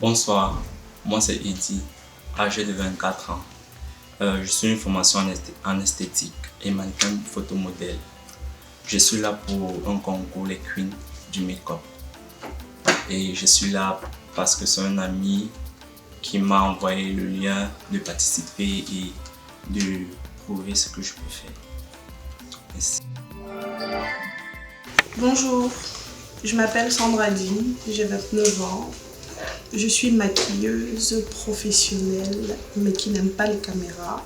Bonsoir, moi c'est Eddy, âgé de 24 ans. Je suis une formation en esthétique et mannequin photomodèle. Je suis là pour un concours Les Queens du make-up. Et je suis là parce que c'est un ami qui m'a envoyé le lien de participer et de prouver ce que je peux faire. Merci. Bonjour, je m'appelle Sandra Dean, j'ai 29 ans. Je suis maquilleuse professionnelle, mais qui n'aime pas les caméras.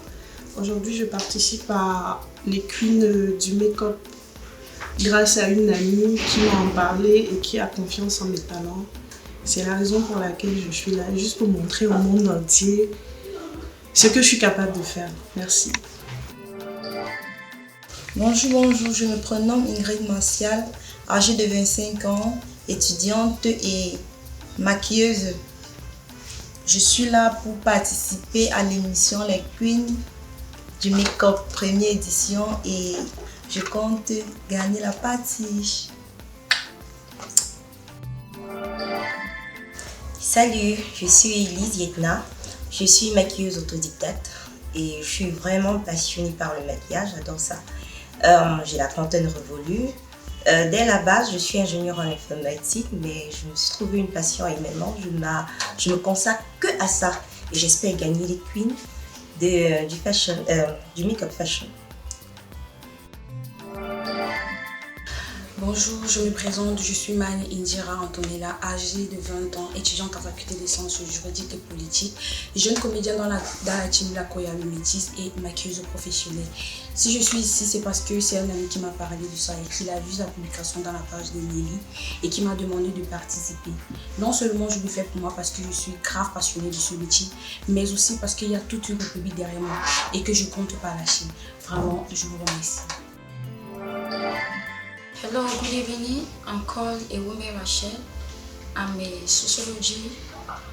Aujourd'hui, je participe à les Queens du make-up grâce à une amie qui m'a en parlé et qui a confiance en mes talents. C'est la raison pour laquelle je suis là, juste pour montrer au monde entier ce que je suis capable de faire. Merci. Bonjour, je me prénomme Ingrid Martial, âgée de 25 ans, étudiante et maquilleuse. Je suis là pour participer à l'émission Les Queens du Make-up première édition et je compte gagner la partie. Salut, je suis Elise Yetna, je suis maquilleuse autodidacte et je suis vraiment passionnée par le maquillage, j'adore ça. J'ai la trentaine révolue. Dès la base, je suis ingénieure en informatique, mais je me suis trouvé une passion énormément. Je me consacre que à ça et j'espère gagner les queens du make-up fashion. Bonjour, je me présente, je suis Mani Indira Antonella, âgée de 20 ans, étudiante en faculté des sciences juridiques et politiques, jeune comédienne dans la team La Koya le Métis et maquilleuse professionnelle. Si je suis ici, c'est parce que c'est un ami qui m'a parlé de ça et qu'il a vu la publication dans la page de Nelly et qui m'a demandé de participer. Non seulement je le fais pour moi parce que je suis grave passionnée de ce métier, mais aussi parce qu'il y a toute une république derrière moi et que je compte pas lâcher. Vraiment, je vous remercie. Hello, good evening. I'm called Ewume Rachel. I'm a sociology.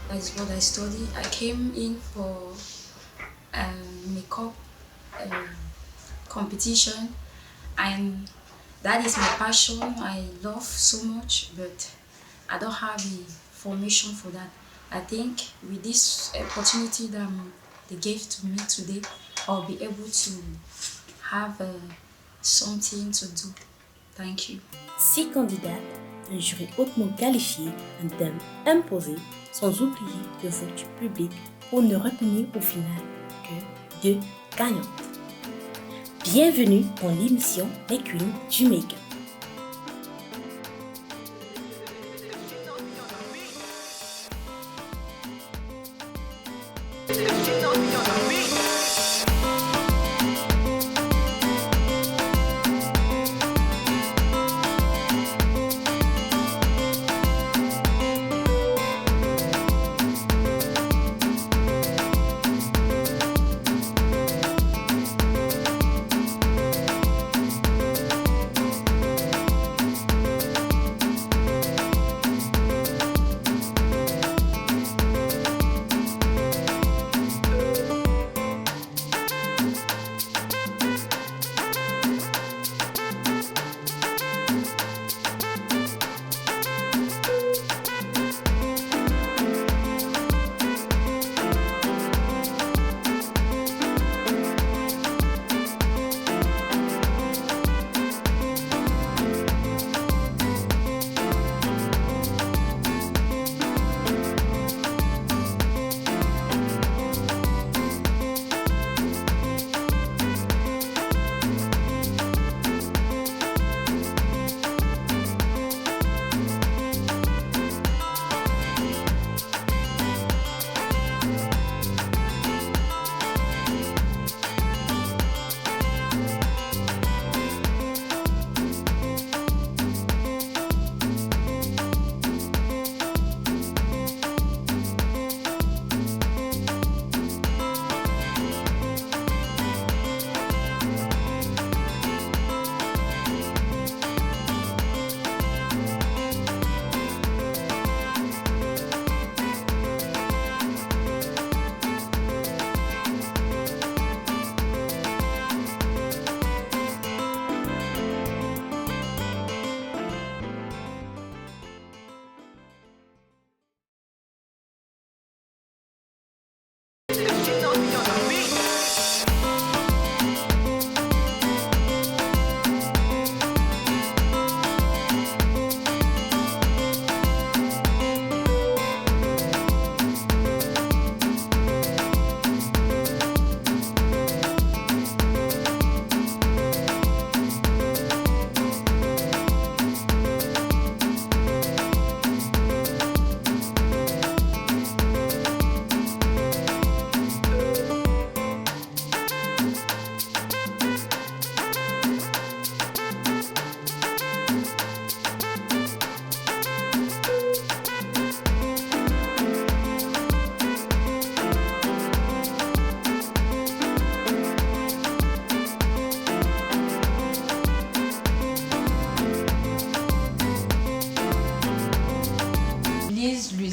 That's what I study. I came in for a makeup competition, and that is my passion. I love so much, but I don't have the formation for that. I think with this opportunity that they gave to me today, I'll be able to have something to do. Thank you. 6 candidates, un jury hautement qualifié, un thème imposé, sans oublier le vote du public pour ne retenir au final que 2 gagnantes. Bienvenue dans l'émission Les Queens du Make-up.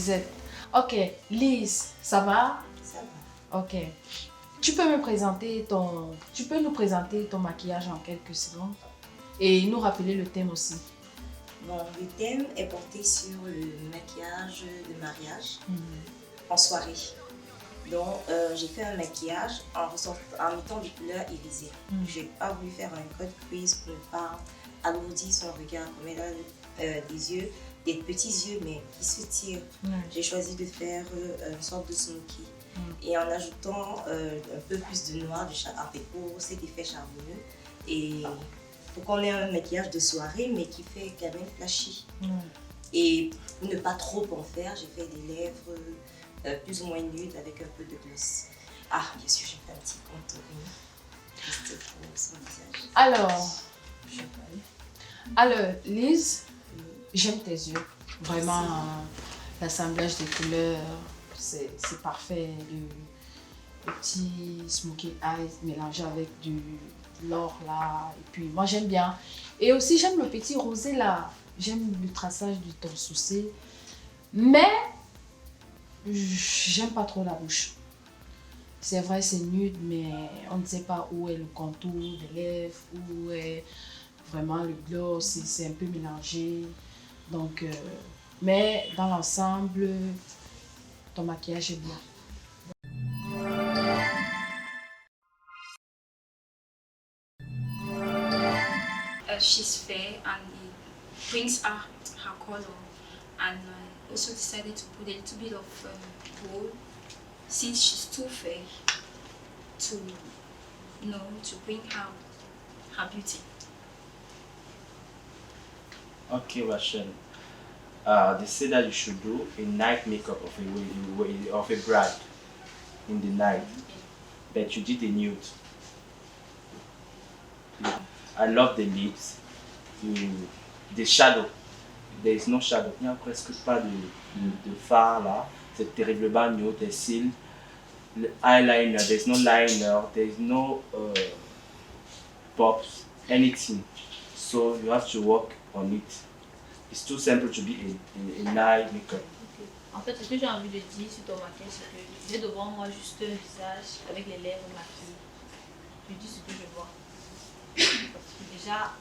Lisette. Ok, Lise, ça va? Ça va. Ok. Tu peux nous présenter ton maquillage en quelques secondes et nous rappeler le thème aussi. Bon, le thème est porté sur le maquillage de mariage en soirée. Donc, j'ai fait un maquillage en mettant des couleurs irisées. Je n'ai pas voulu faire un code crease pour ne pas alourdir son regard, comme elle a des yeux, des petits yeux, mais qui se tirent. J'ai choisi de faire une sorte de smoky. Et en ajoutant un peu plus de noir pour cet effet charbonneux. Et pour qu'on ait un maquillage de soirée, mais qui fait quand même flashy. Et pour ne pas trop en faire, j'ai fait des lèvres plus ou moins nudes avec un peu de gloss. Ah, bien sûr, j'ai fait un petit contouring juste pour son visage. Alors, Lise, j'aime tes yeux. Vraiment, l'assemblage des couleurs, c'est parfait. Le petit smoky eyes mélangé avec de l'or là. Et puis, moi, j'aime bien. Et aussi, j'aime le petit rosé là. J'aime le traçage du ton sourcil. Mais, j'aime pas trop la bouche. C'est vrai, c'est nude, mais on ne sait pas où est le contour des lèvres, où est vraiment le gloss, c'est un peu mélangé. Donc, mais dans l'ensemble, ton maquillage est bien. She's fair and it brings out her color, and I also decided to put a little bit of gold since she's too fair to bring out her beauty. Okay, Rachel. They say that you should do a night makeup of a bride in the night, but you did a nude. I love the lips, the shadow. There is no shadow. Il n'y a presque pas de fard là. C'est terriblement nude. Des cils, le eyeliner. There's no liner. There's no pops. Anything. So you have to work on it. It's too simple to be a night makeup. En fait, ce que j'ai envie de dire sur ton maquillage, c'est que j'ai devant moi juste un visage avec les lèvres maquillées. Je dis ce que je vois. Parce que déjà,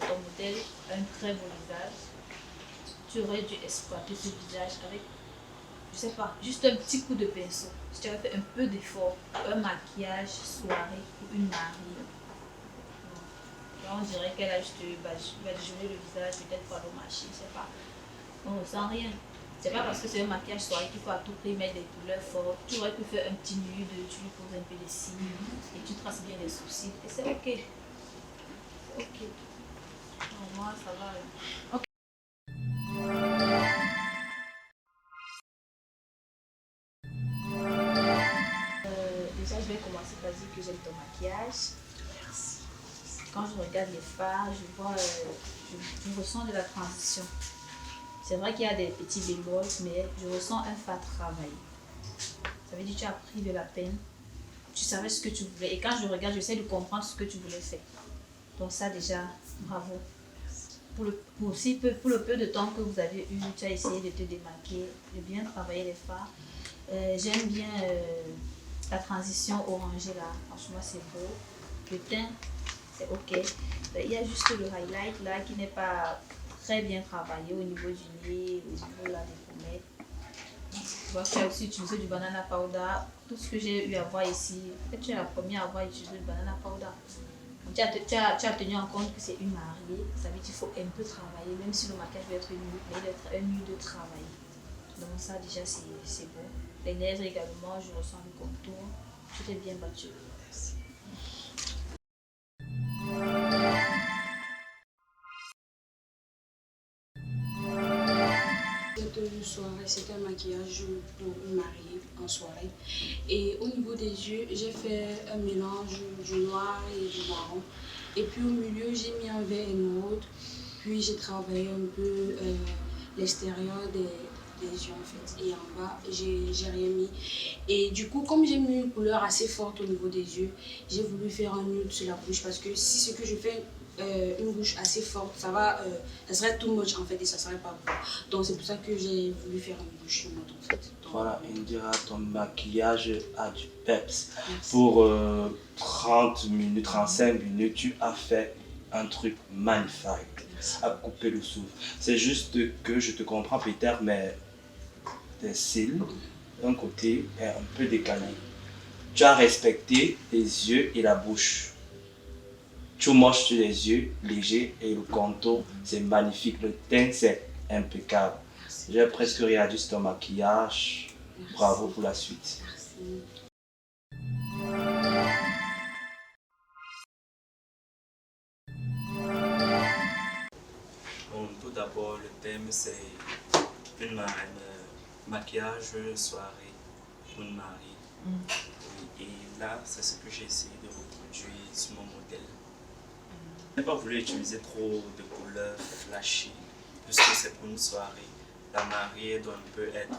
ton modèle a un très beau visage. Tu aurais dû exploiter ce visage avec, je sais pas, juste un petit coup de pinceau. Si tu avais fait un peu d'effort, un maquillage soirée pour une mariée. Là, on dirait qu'elle a juste badigeonné le visage, peut-être pour aller au marché, je sais pas. On ne ressent rien. C'est pas parce que c'est un maquillage soirée qu'il faut à tout prix mettre des couleurs fortes. Tu aurais pu faire un petit nude, tu lui poses un peu de cils et tu traces bien les sourcils. Et c'est ok. C'est ok. Non, moi, ça va. Ok. Déjà, je vais commencer par dire que j'aime ton maquillage. Merci. Quand je regarde les fards, je vois, je ressens de la transition. C'est vrai qu'il y a des petits bémols, mais je ressens un fard travaillé. Ça veut dire que tu as pris de la peine. Tu savais ce que tu voulais. Et quand je regarde, j'essaie de comprendre ce que tu voulais faire. Donc ça déjà, bravo. Pour le peu de temps que vous avez eu, tu as essayé de te démarquer, de bien travailler les fards. J'aime bien la transition orangée là. Franchement, c'est beau. Le teint, c'est ok. Il y a juste le highlight là qui n'est pas très bien travaillé au niveau du nez, au niveau là, des pommettes. Je vois que tu as aussi utilisé du banana powder. Tout ce que j'ai eu à voir ici, en fait, tu es la première à avoir utilisé du banana powder. Donc, tu as tenu en compte que c'est une mariée. Ça veut dire qu'il faut un peu travailler, même si le maquillage doit être nude, mais il doit être un nude de travail. Donc ça déjà c'est bon. Les lèvres également, je ressens le contour. Tout est bien battu. Merci. Cette soirée, c'était un maquillage pour une mariée en soirée. Et au niveau des yeux, j'ai fait un mélange du noir et du marron. Et puis au milieu, j'ai mis un vert émeraude. Puis j'ai travaillé un peu l'extérieur des yeux en fait. Et en bas, j'ai rien mis. Et du coup, comme j'ai mis une couleur assez forte au niveau des yeux, j'ai voulu faire un nude sur la bouche. Parce que si ce que je fais une bouche assez forte, ça serait too much en fait et ça serait pas bon. Donc c'est pour ça que j'ai voulu faire une bouche mode en fait. Donc, Voilà, Indira, ton maquillage a du peps. merci. Pour 30 minutes, 35 minutes, tu as fait un truc magnifique. À couper le souffle. C'est juste que je te comprends, Peter, mais tes cils, d'un côté, est un peu décalé. Tu as respecté les yeux et la bouche. Tu moches sur les yeux, léger, et le contour, c'est magnifique. Le teint, c'est impeccable. J'ai presque rien dit sur ton maquillage. Bravo pour la suite. Merci. Bon, tout d'abord, le thème, c'est une marraine, maquillage, soirée pour une mariée. Oui, et là, c'est ce que j'ai essayé de reproduire sur mon modèle. Je n'ai pas voulu utiliser trop de couleurs flashy, puisque c'est pour une soirée. La mariée doit un peu être,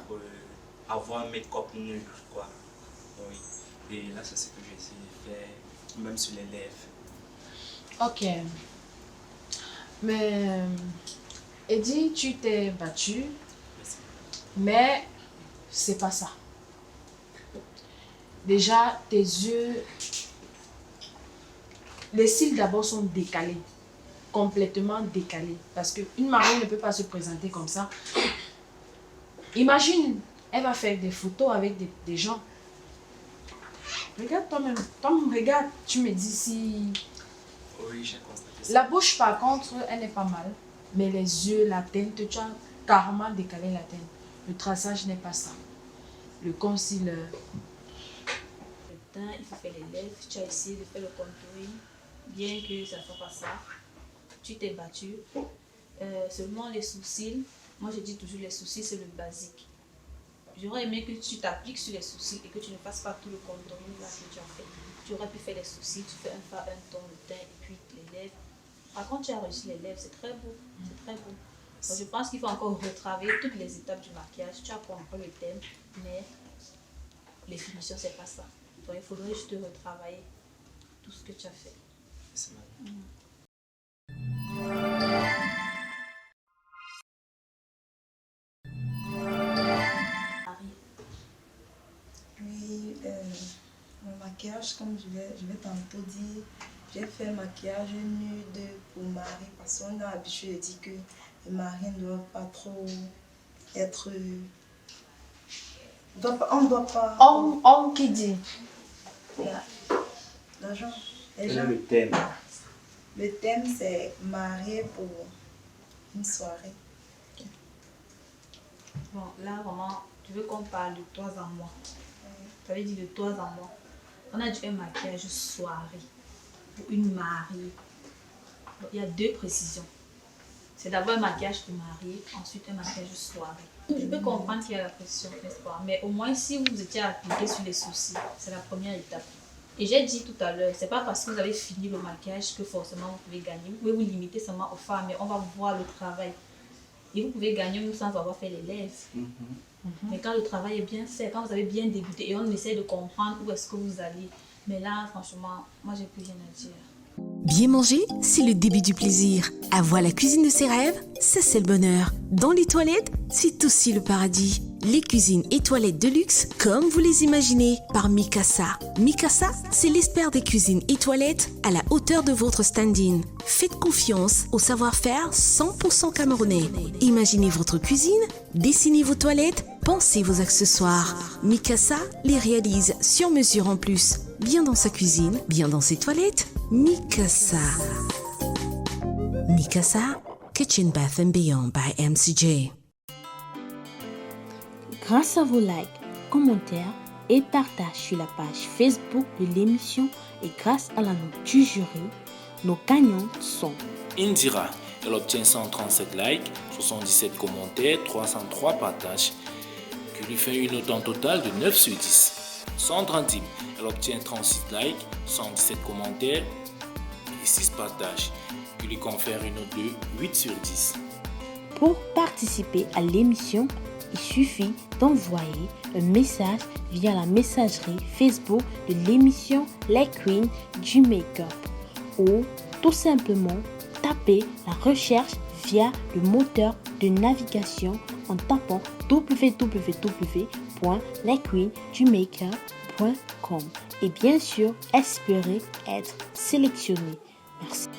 avoir un make-up nul, quoi. Oui. Et là, c'est ce que j'ai essayé de faire, même sur les lèvres. Ok. Mais, Eddie, tu t'es battu, Merci. mais c'est pas ça. Déjà, tes yeux, les cils d'abord sont décalés, complètement décalés, parce qu'une mariée ne peut pas se présenter comme ça. Imagine, elle va faire des photos avec des gens. Regarde toi-même, regarde, tu me dis si... Oui, j'ai constaté ça. La bouche, par contre, elle n'est pas mal. Mais les yeux, la teinte, tu as carrément décalé la teinte. Le traçage n'est pas ça. Le concealer. Le teint, il faut faire les lèvres. Tu as essayé de faire le contouring, bien que ça ne soit pas ça. Tu t'es battu. Seulement les sourcils, moi je dis toujours les sourcils, c'est le basique. J'aurais aimé que tu t'appliques sur les sourcils et que tu ne fasses pas tout le contouring là que tu as fait. Tu aurais pu faire les sourcils, tu fais un ton de teint et puis les lèvres. Par contre, tu as réussi les lèvres, c'est très beau. C'est très beau. Donc, je pense qu'il faut encore retravailler toutes les étapes du maquillage. Tu as compris le thème, mais les finitions, c'est pas ça. Donc, il faudrait juste retravailler tout ce que tu as fait. C'est mal. Marie, Oui, mon maquillage, comme je vais tantôt dire, j'ai fait un maquillage nude pour Marie parce qu'on a l'habitude de dire que les maris ne doivent pas trop être... On ne doit pas... Homme qui dit. L'argent. Quel est le thème? Le thème, c'est marié pour une soirée. bon, là vraiment, tu veux qu'on parle de toi en moi. Tu avais dit de toi en moi. On a dit un maquillage soirée pour une mariée. Donc, il y a deux précisions. C'est d'abord un maquillage pour mariée, ensuite un maquillage soirée. Je peux comprendre qu'il y a la précision, n'est-ce pas? Mais au moins, si vous étiez appliqué sur les sourcils, c'est la première étape. Et j'ai dit tout à l'heure, c'est pas parce que vous avez fini le maquillage que forcément vous pouvez gagner. Vous pouvez vous limiter seulement aux femmes, mais on va voir le travail. Et vous pouvez gagner même sans avoir fait les lèvres. Mais quand le travail est bien fait, quand vous avez bien débuté et on essaie de comprendre où est-ce que vous allez. Mais là, franchement, moi, j'ai plus rien à dire. Bien manger, c'est le début du plaisir. Avoir la cuisine de ses rêves, ça c'est le bonheur. Dans les toilettes, c'est aussi le paradis. Les cuisines et toilettes de luxe, comme vous les imaginez, par Mikasa. Mikasa, c'est l'expert des cuisines et toilettes à la hauteur de votre stand-in. Faites confiance au savoir-faire 100% camerounais. Imaginez votre cuisine, dessinez vos toilettes, pensez vos accessoires. Mikasa les réalise sur mesure en plus. Bien dans sa cuisine, bien dans ses toilettes. Mikasa. Mikasa, Kitchen Bath and Beyond by MCJ. Grâce à vos likes, commentaires et partages sur la page Facebook de l'émission et grâce à la note du jury, nos gagnantes sont Indira, elle obtient 137 likes, 77 commentaires, 303 partages, qui lui fait une note en total de 9 sur 10. Sandrine, elle obtient 36 likes, 117 commentaires et 6 partages, qui lui confère une note de 8 sur 10. Pour participer à l'émission, il suffit d'envoyer un message via la messagerie Facebook de l'émission Les Queens du Make-up ou tout simplement taper la recherche via le moteur de navigation en tapant www.lequeenjamaica.com et bien sûr espérer être sélectionné. Merci.